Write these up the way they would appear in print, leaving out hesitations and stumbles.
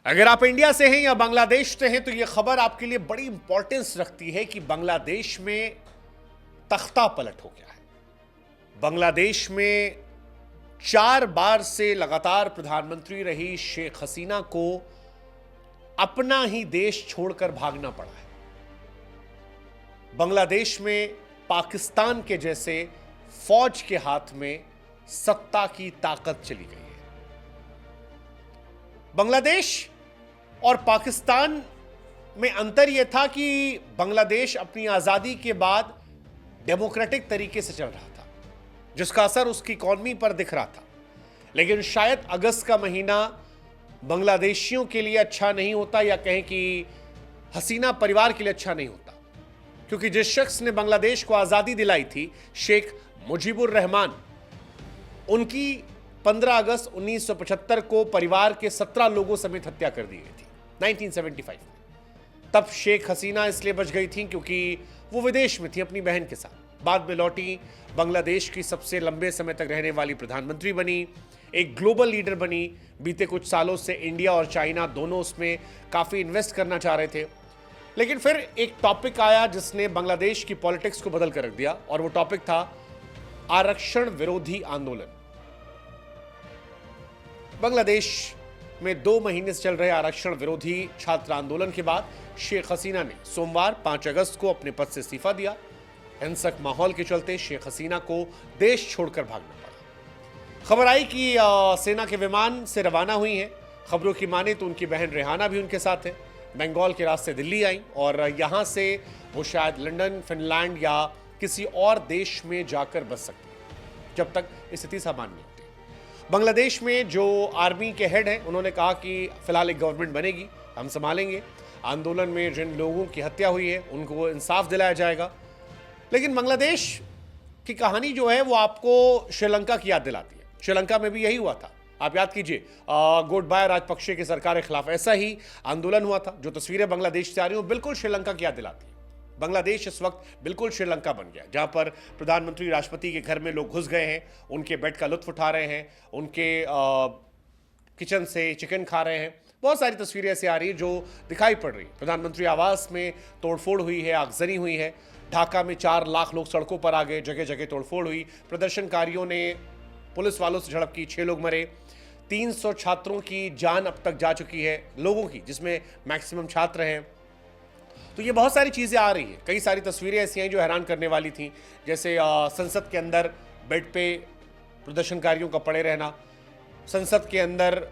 अगर आप इंडिया से हैं या बांग्लादेश से हैं तो यह खबर आपके लिए बड़ी इंपॉर्टेंस रखती है कि बांग्लादेश में तख्ता पलट हो गया है। बांग्लादेश में 4 बार से लगातार प्रधानमंत्री रही शेख हसीना को अपना ही देश छोड़कर भागना पड़ा है। बांग्लादेश में पाकिस्तान के जैसे फौज के हाथ में सत्ता की ताकत चली गई है। बांग्लादेश और पाकिस्तान में अंतर यह था कि बांग्लादेश अपनी आजादी के बाद डेमोक्रेटिक तरीके से चल रहा था, जिसका असर उसकी इकॉनमी पर दिख रहा था। लेकिन शायद अगस्त का महीना बांग्लादेशियों के लिए अच्छा नहीं होता, या कहें कि हसीना परिवार के लिए अच्छा नहीं होता, क्योंकि जिस शख्स ने बांग्लादेश को आजादी दिलाई थी, शेख मुजीबुर रहमान, उनकी 15 अगस्त 1975 को परिवार के 17 लोगों समेत हत्या कर दी गई थी 1975 में। तब शेख हसीना इसलिए बच गई थी क्योंकि वो विदेश में थी अपनी बहन के साथ। बाद में लौटी, बांग्लादेश की सबसे लंबे समय तक रहने वाली प्रधानमंत्री बनी, एक ग्लोबल लीडर बनी। बीते कुछ सालों से इंडिया और चाइना दोनों उसमें काफ़ी इन्वेस्ट करना चाह रहे थे। लेकिन फिर एक टॉपिक आया जिसने बांग्लादेश की पॉलिटिक्स को बदल कर रख दिया, और वो टॉपिक था आरक्षण विरोधी आंदोलन। बांग्लादेश में 2 महीने से चल रहे आरक्षण विरोधी छात्र आंदोलन के बाद शेख हसीना ने सोमवार 5 अगस्त को अपने पद से इस्तीफा दिया। हिंसक माहौल के चलते शेख हसीना को देश छोड़कर भागना पड़ा। खबर आई कि सेना के विमान से रवाना हुई हैं। खबरों की माने तो उनकी बहन रेहाना भी उनके साथ है। बंगाल के रास्ते दिल्ली आई और यहां से वो शायद लंदन, फिनलैंड या किसी और देश में जाकर बस सकती है, जब तक स्थिति सामान्य नहीं होती। बांग्लादेश में जो आर्मी के हेड हैं, उन्होंने कहा कि फिलहाल एक गवर्नमेंट बनेगी, हम संभालेंगे। आंदोलन में जिन लोगों की हत्या हुई है उनको इंसाफ दिलाया जाएगा। लेकिन बांग्लादेश की कहानी जो है वो आपको श्रीलंका की याद दिलाती है। श्रीलंका में भी यही हुआ था। आप याद कीजिए, गोटबाया राजपक्षे की सरकार के खिलाफ ऐसा ही आंदोलन हुआ था। जो तस्वीरें बांग्लादेश से आ रही हैं बिल्कुल श्रीलंका की याद दिलाती है। बांग्लादेश इस वक्त बिल्कुल श्रीलंका बन गया, जहां पर प्रधानमंत्री राष्ट्रपति के घर में लोग घुस गए हैं, उनके बेड का लुत्फ उठा रहे हैं, उनके किचन से चिकन खा रहे हैं। बहुत सारी तस्वीरें ऐसे आ रही है जो दिखाई पड़ रही। प्रधानमंत्री आवास में तोड़फोड़ हुई है, आगजनी हुई है। ढाका में 4 लाख लोग सड़कों पर आ गए, जगह जगह तोड़फोड़ हुई। प्रदर्शनकारियों ने पुलिस वालों से झड़प की, 6 लोग मरे। 300 छात्रों की जान अब तक जा चुकी है, लोगों की, जिसमें मैक्सिमम छात्र हैं। तो ये बहुत सारी चीज़ें आ रही हैं। कई सारी तस्वीरें ऐसी हैं जो हैरान करने वाली थी, जैसे संसद के अंदर बेड पे प्रदर्शनकारियों का पड़े रहना, संसद के अंदर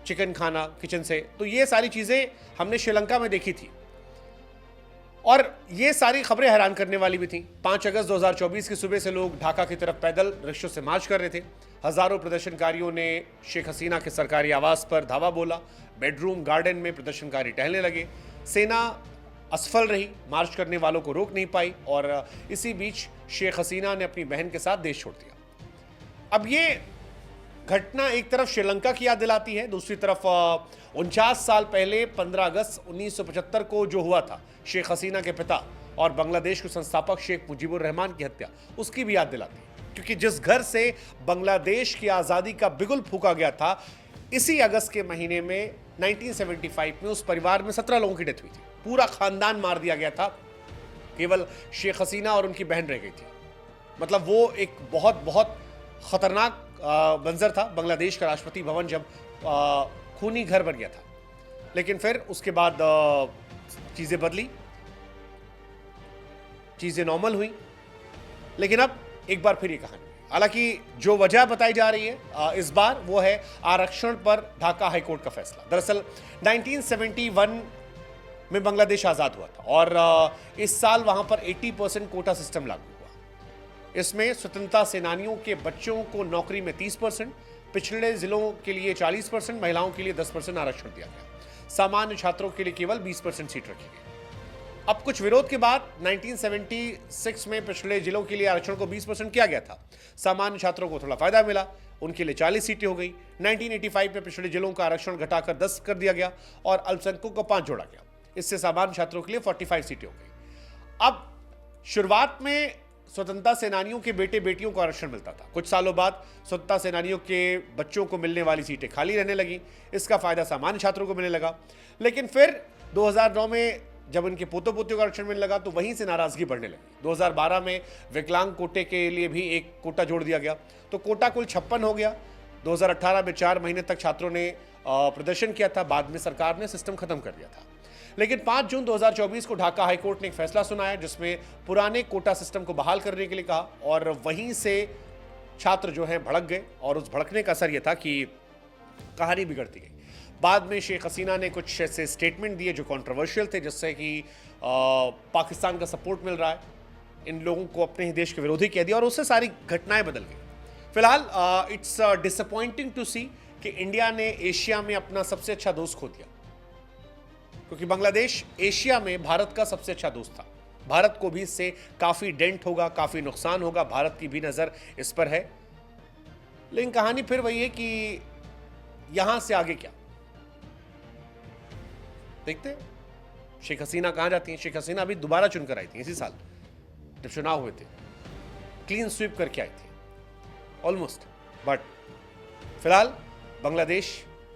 चिकन खाना किचन से। तो ये सारी चीज़ें हमने श्रीलंका में देखी थी, और ये सारी खबरें हैरान करने वाली भी थी। 5 अगस्त 2024 की सुबह से लोग ढाका की तरफ पैदल रिक्शों से मार्च कर रहे थे। हजारों प्रदर्शनकारियों ने शेख हसीना के सरकारी आवास पर धावा बोला। बेडरूम गार्डन में प्रदर्शनकारी टहलने लगे। सेना असफल रही, मार्च करने वालों को रोक नहीं पाई, और इसी बीच शेख हसीना ने अपनी बहन के साथ देश छोड़ दिया। अब ये घटना एक तरफ श्रीलंका की याद दिलाती है, दूसरी तरफ 49 साल पहले 15 अगस्त 1975 को जो हुआ था, शेख हसीना के पिता और बांग्लादेश के संस्थापक शेख मुजीबुर रहमान की हत्या, उसकी भी याद दिलाती है। क्योंकि जिस घर से बांग्लादेश की आज़ादी का बिगुल फूंका गया था, इसी अगस्त के महीने में 1975 में उस परिवार में 17 लोगों की डेथ हुई थी। पूरा खानदान मार दिया गया था, केवल शेख हसीना और उनकी बहन रह गई थी। मतलब वो एक बहुत बहुत खतरनाक मंजर था बांग्लादेश का राष्ट्रपति भवन जब खूनी घर बन गया था। लेकिन फिर उसके बाद चीज़ें बदली, चीज़ें नॉर्मल हुई। लेकिन अब एक बार फिर ये कहानी, हालांकि जो वजह बताई जा रही है इस बार, वो है आरक्षण पर ढाका हाईकोर्ट का फैसला। दरअसल 1971 में बांग्लादेश आज़ाद हुआ था, और इस साल वहाँ पर 80% कोटा सिस्टम लागू हुआ। इसमें स्वतंत्रता सेनानियों के बच्चों को नौकरी में 30%, पिछड़े जिलों के लिए 40%, महिलाओं के लिए 10% आरक्षण दिया गया। सामान्य छात्रों के लिए केवल 20% सीट रखी गई। अब कुछ विरोध के बाद 1976 में पिछड़े जिलों के लिए आरक्षण को 20% किया गया था। सामान्य छात्रों को थोड़ा फायदा मिला, उनके लिए 40 सीटें हो गई। 1985 में पिछड़े जिलों का आरक्षण घटाकर 10 कर दिया गया, और अल्पसंख्यकों को 5 जोड़ा गया। इससे सामान्य छात्रों के लिए 45 सीटें हो गई। अब शुरुआत में स्वतंत्रता सेनानियों के बेटे बेटियों को आरक्षण मिलता था। कुछ सालों बाद स्वतंत्रता सेनानियों के बच्चों को मिलने वाली सीटें खाली रहने लगी। इसका फायदा सामान्य छात्रों को मिलने लगा। लेकिन फिर 2009 में जब उनके पोतों पोतियों का आरक्षण मिलने लगा तो वहीं से नाराजगी बढ़ने लगी। 2012 में विकलांग कोटे के लिए भी एक कोटा जोड़ दिया गया, तो कोटा कुल 56 हो गया। 2018 में 4 महीने तक छात्रों ने प्रदर्शन किया था। बाद में सरकार ने सिस्टम खत्म कर दिया था। लेकिन 5 जून 2024 को ढाका हाईकोर्ट ने एक फैसला सुनाया जिसमें पुराने कोटा सिस्टम को बहाल करने के लिए कहा, और वहीं से छात्र जो हैं भड़क गए, और उस भड़कने का असर यह था कि कहानी बिगड़ती गई। बाद में शेख हसीना ने कुछ ऐसे स्टेटमेंट दिए जो कंट्रोवर्शियल थे, जिससे कि पाकिस्तान का सपोर्ट मिल रहा है, इन लोगों को अपने ही देश के विरोधी कह दिया, और उससे सारी घटनाएं बदल गई। फिलहाल इट्स डिसअपॉइंटिंग टू सी कि इंडिया ने एशिया में अपना सबसे अच्छा दोस्त खो दिया, क्योंकि बांग्लादेश एशिया में भारत का सबसे अच्छा दोस्त था। भारत को भी इससे काफी डेंट होगा, काफी नुकसान होगा, भारत की भी नजर इस पर है। लेकिन कहानी फिर वही है कि यहां से आगे क्या, देखते हैं। शेख हसीना कहां जाती हैं? शेख हसीना अभी दोबारा चुनकर आई थी इसी साल, जब चुनाव हुए थे, क्लीन स्वीप करके आई थी ऑलमोस्ट। बट फिलहाल बांग्लादेश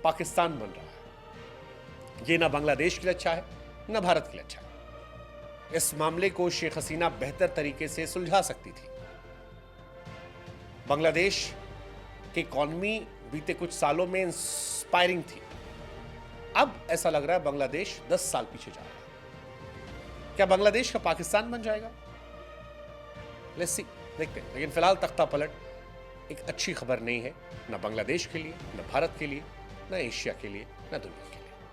पाकिस्तान बन रहा है। ये ना बांग्लादेश के लिए अच्छा है, ना भारत के लिए अच्छा है। इस मामले को शेख हसीना बेहतर तरीके से सुलझा सकती थी। बांग्लादेश की इकॉनमी बीते कुछ सालों में इंस्पायरिंग थी। अब ऐसा लग रहा है बांग्लादेश 10 साल पीछे जा रहा है। क्या बांग्लादेश का पाकिस्तान बन जाएगा? लेट्स सी, देखते हैं। लेकिन फिलहाल तख्ता पलट एक अच्छी खबर नहीं है, ना बांग्लादेश के लिए, ना भारत के लिए, ना एशिया के लिए, ना दुनिया के लिए।